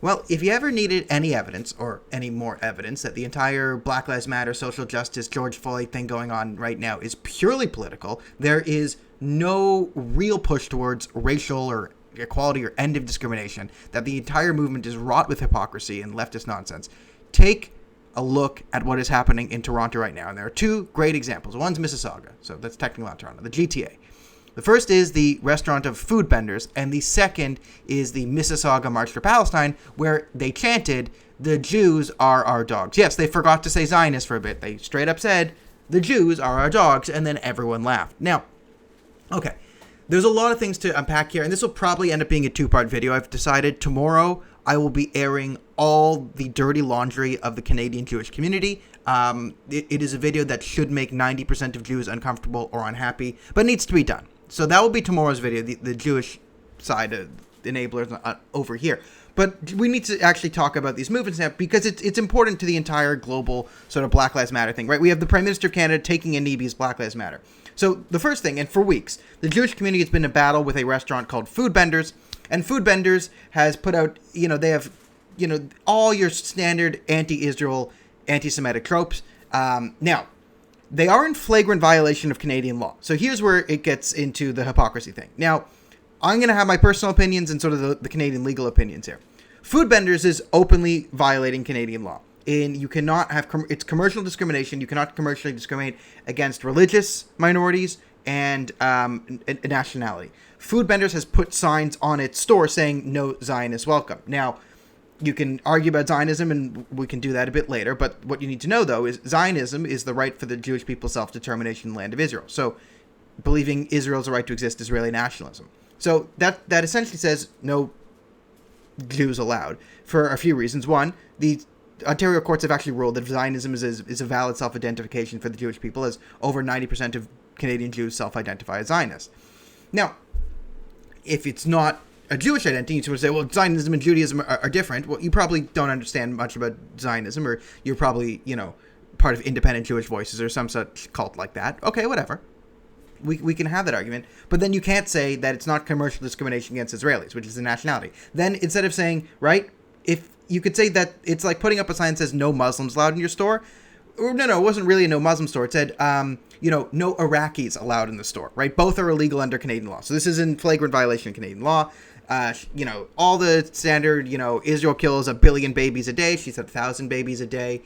Well, if you ever needed any evidence, or any more evidence, that the entire Black Lives Matter, social justice, George Floyd thing going on right now is purely political, there is no real push towards racial or equality or end of discrimination, that the entire movement is wrought with hypocrisy and leftist nonsense, take a look at what is happening in Toronto right now. And there are two great examples. One's Mississauga, so that's technically not Toronto, the GTA. The first is the restaurant of Foodbenders, and the second is the Mississauga March for Palestine, where they chanted, "The Jews are our dogs." Yes, they forgot to say Zionists for a bit. They straight up said, "The Jews are our dogs," and then everyone laughed. Now, okay, there's a lot of things to unpack here, and this will probably end up being a two-part video. I've decided tomorrow I will be airing all the dirty laundry of the Canadian Jewish community. It is a video that should make 90% of Jews uncomfortable or unhappy, but needs to be done. So that will be tomorrow's video, the Jewish side of enablers over here. But we need to actually talk about these movements now, because it's important to the entire global sort of Black Lives Matter thing, right? We have the Prime Minister of Canada taking a knee because Black Lives Matter. So the first thing, and for weeks, the Jewish community has been in battle with a restaurant called Foodbenders, and Foodbenders has put out, they have, all your standard anti-Israel, anti-Semitic tropes. Now, they are in flagrant violation of Canadian law. So here's where it gets into the hypocrisy thing. Now, I'm going to have my personal opinions and sort of the Canadian legal opinions here. Foodbenders is openly violating Canadian law. You cannot have, it's commercial discrimination. You cannot commercially discriminate against religious minorities and nationality. Foodbenders has put signs on its store saying, "No Zionist welcome." Now, you can argue about Zionism, and we can do that a bit later, but what you need to know, though, is Zionism is the right for the Jewish people's self-determination in the land of Israel. So, believing Israel's a right to exist is really nationalism. So, that essentially says no Jews allowed, for a few reasons. One, the Ontario courts have actually ruled that Zionism is a valid self-identification for the Jewish people, as over 90% of Canadian Jews self-identify as Zionists. Now, if it's not a Jewish identity, you sort of say, well, Zionism and Judaism are different. Well, you probably don't understand much about Zionism, or you're probably, part of Independent Jewish Voices or some such cult like that. Okay, whatever. We can have that argument. But then you can't say that it's not commercial discrimination against Israelis, which is a nationality. Then instead of saying, right, if you could say that it's like putting up a sign that says no Muslims allowed in your store. Or, no, it wasn't really a no Muslim store. It said, no Iraqis allowed in the store, right? Both are illegal under Canadian law. So this is in flagrant violation of Canadian law. All the standard, Israel kills 1 billion babies a day. She said 1,000 babies a day.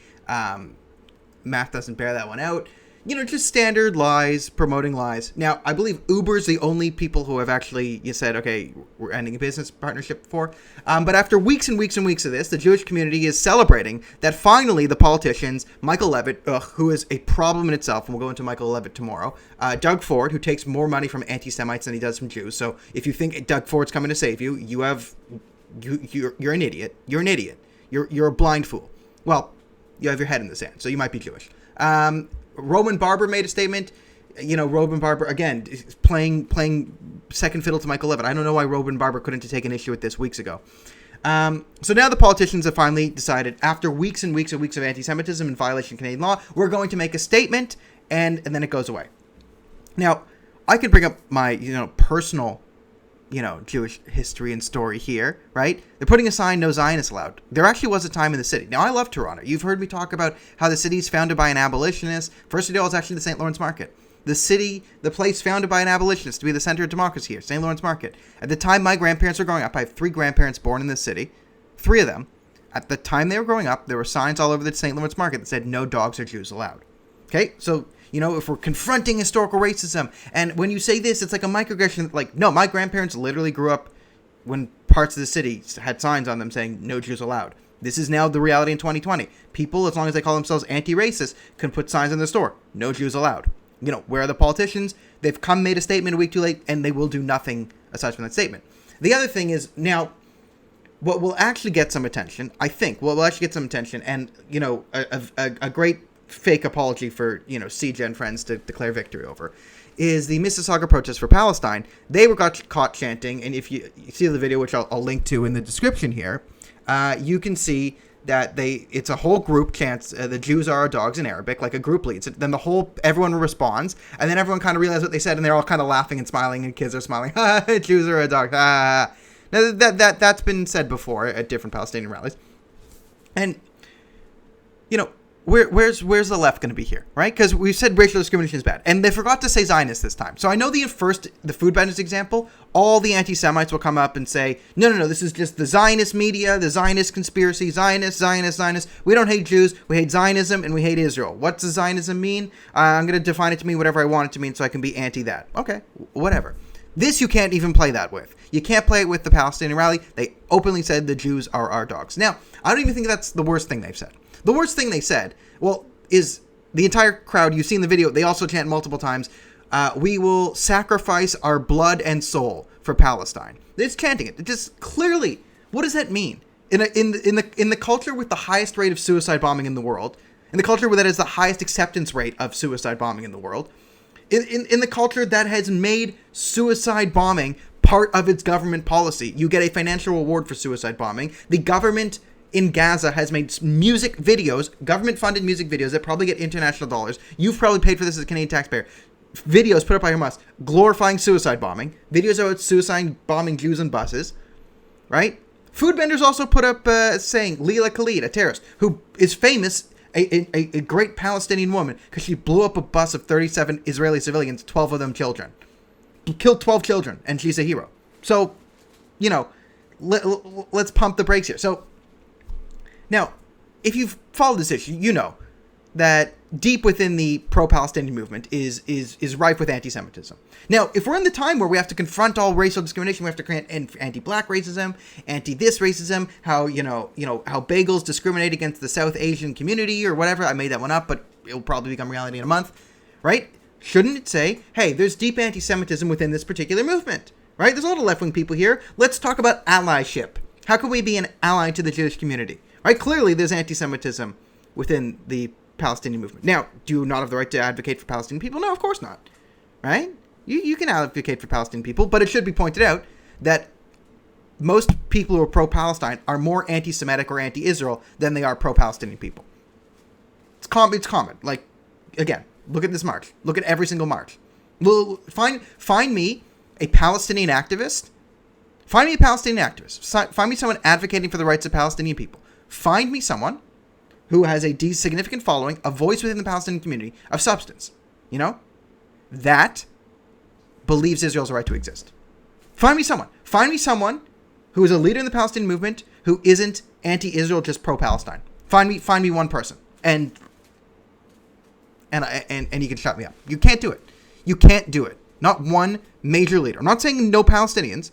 Math doesn't bear that one out. Just standard lies, promoting lies. Now, I believe Uber's the only people who have actually said, okay, we're ending a business partnership for. But after weeks and weeks and weeks of this, the Jewish community is celebrating that finally the politicians, Michael Levitt, who is a problem in itself, and we'll go into Michael Levitt tomorrow, Doug Ford, who takes more money from anti-Semites than he does from Jews. So if you think Doug Ford's coming to save you, you're an idiot. You're an idiot. You're a blind fool. Well, you have your head in the sand, so you might be Jewish. Roman Barber made a statement. Roman Barber, again, is playing second fiddle to Michael Levitt. I don't know why Roman Barber couldn't have taken issue with this weeks ago. So now the politicians have finally decided, after weeks and weeks and weeks of anti-Semitism and violation of Canadian law, we're going to make a statement, and then it goes away. Now, I could bring up my, personal, Jewish history and story here, right? They're putting a sign, "No Zionists allowed." There actually was a time in the city. Now, I love Toronto. You've heard me talk about how the city is founded by an abolitionist. First of all, it's actually the St. Lawrence Market. The place founded by an abolitionist to be the center of democracy here, St. Lawrence Market. At the time my grandparents were growing up, I have 3 grandparents born in this city, 3 of them. At the time they were growing up, there were signs all over the St. Lawrence Market that said, "No dogs or Jews allowed." Okay, so if we're confronting historical racism, and when you say this, it's like a microaggression. Like, no, my grandparents literally grew up when parts of the city had signs on them saying "No Jews allowed." This is now the reality in 2020. People, as long as they call themselves anti-racist, can put signs in their store, "No Jews allowed." Where are the politicians? They've made a statement a week too late, and they will do nothing aside from that statement. The other thing is, now, what will actually get some attention, I think, and, a great fake apology for, CJ and friends to declare victory over, is the Mississauga protest for Palestine. They got caught chanting, and if you see the video, which I'll link to in the description here, you can see that it's a whole group chants, "The Jews are our dogs" in Arabic, like a group leads it. Then everyone responds, and then everyone kind of realizes what they said, and they're all kind of laughing and smiling, and kids are smiling, "Ha, Jews are our dogs, ha." Now, that's been said before at different Palestinian rallies. And, you know, where's the left going to be here, right? Because we've said racial discrimination is bad. And they forgot to say Zionists this time. So I know the Foodbenders example, all the anti-Semites will come up and say, no, this is just the Zionist media, the Zionist conspiracy, Zionists. We don't hate Jews, we hate Zionism, and we hate Israel. What does Zionism mean? I'm going to define it to mean whatever I want it to mean so I can be anti that. Okay, whatever. This you can't even play that with. You can't play it with the Palestinian rally. They openly said the Jews are our dogs. Now, I don't even think that's the worst thing they've said. The worst thing they said, well, is the entire crowd, you've seen the video, they also chant multiple times, we will sacrifice our blood and soul for Palestine. It's chanting it. It just clearly, what does that mean? In the culture with the highest rate of suicide bombing in the world, in the culture that has the highest acceptance rate of suicide bombing in the world, in the culture that has made suicide bombing part of its government policy, you get a financial reward for suicide bombing. The government in Gaza has made music videos, government-funded music videos that probably get international dollars. You've probably paid for this as a Canadian taxpayer. Videos put up by Hamas glorifying suicide bombing. Videos about suicide bombing Jews on buses, right? Foodbenders also put up saying Leila Khalid, a terrorist, who is famous, a great Palestinian woman, because she blew up a bus of 37 Israeli civilians, 12 of them children. Killed 12 children, and she's a hero. So, you know, let's pump the brakes here. So, now, if you've followed this issue, you know that deep within the pro-Palestinian movement is rife with anti-Semitism. Now, if we're in the time where we have to confront all racial discrimination, we have to create anti-black racism, anti-this racism, how how bagels discriminate against the South Asian community or whatever. I made that one up, but it'll probably become reality in a month, right? Shouldn't it say, hey, there's deep anti-Semitism within this particular movement, right? There's a lot of left-wing people here. Let's talk about allyship. How can we be an ally to the Jewish community? Right? Clearly, there's anti-Semitism within the Palestinian movement. Now, do you not have the right to advocate for Palestinian people? No, of course not. Right? You can advocate for Palestinian people, but it should be pointed out that most people who are pro-Palestine are more anti-Semitic or anti-Israel than they are pro-Palestinian people. It's common. Like, again, look at this march. Look at every single march. Well, find me a Palestinian activist. Find me a Palestinian activist. Find me someone advocating for the rights of Palestinian people. Find me someone who has a significant following, a voice within the Palestinian community of substance, that believes Israel's right to exist. Find me someone. Find me someone who is a leader in the Palestinian movement who isn't anti-Israel, just pro-Palestine. Find me one person, and you can shut me up. You can't do it. You can't do it. Not one major leader. I'm not saying no Palestinians.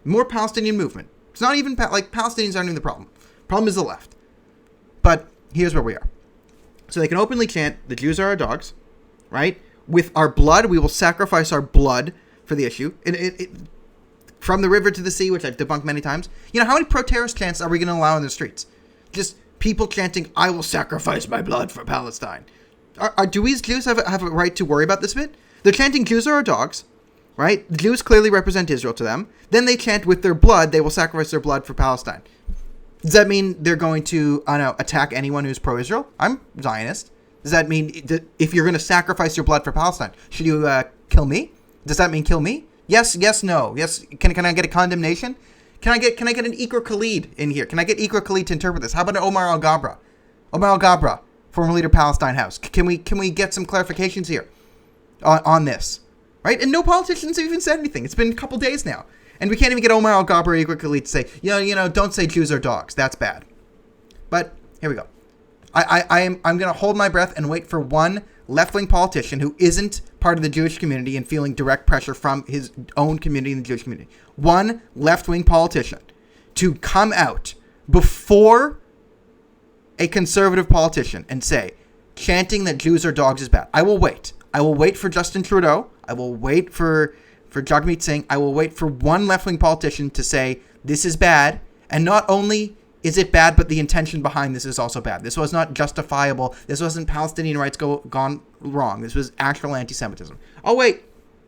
More Palestinian movement. It's not even Palestinians aren't even the problem. Problem is the left. But here's where we are. So they can openly chant, the Jews are our dogs, right? With our blood, we will sacrifice our blood for the issue. From the river to the sea, which I've debunked many times. How many pro-terrorist chants are we going to allow in the streets? Just people chanting, I will sacrifice my blood for Palestine. Do we as Jews have a right to worry about this bit? They're chanting, Jews are our dogs, right? The Jews clearly represent Israel to them. Then they chant with their blood, they will sacrifice their blood for Palestine. Does that mean they're going to attack anyone who's pro-Israel? I'm Zionist. Does that mean that if you're going to sacrifice your blood for Palestine, should you kill me? Does that mean kill me? Yes, no. Yes. Can I get a condemnation? Can I get an Iqra Khalid in here? Can I get Iqra Khalid to interpret this? How about an Omar Al-Ghabra? Omar Al-Ghabra, former leader of Palestine House. Can we get some clarifications here on this? Right? And no politicians have even said anything. It's been a couple days now. And we can't even get Omar Al-Ghabra or Iqra Khalid to say, don't say Jews are dogs. That's bad. But here we go. I'm going to hold my breath and wait for one left-wing politician who isn't part of the Jewish community and feeling direct pressure from his own community in the Jewish community. One left-wing politician to come out before a conservative politician and say, chanting that Jews are dogs is bad. I will wait. I will wait for Justin Trudeau. I will wait for Jagmeet Singh. I will wait for one left-wing politician to say, this is bad. And not only is it bad, but the intention behind this is also bad. This was not justifiable. This wasn't Palestinian rights gone wrong. This was actual anti-Semitism. I'll wait.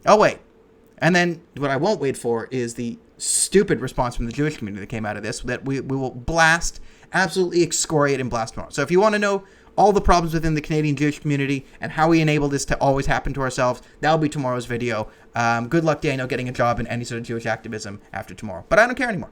And then what I won't wait for is the stupid response from the Jewish community that came out of this, that we will blast, absolutely excoriate and blast tomorrow. So if you want to know all the problems within the Canadian Jewish community and how we enable this to always happen to ourselves. That'll be tomorrow's video. Good luck, Daniel, getting a job in any sort of Jewish activism after tomorrow. But I don't care anymore.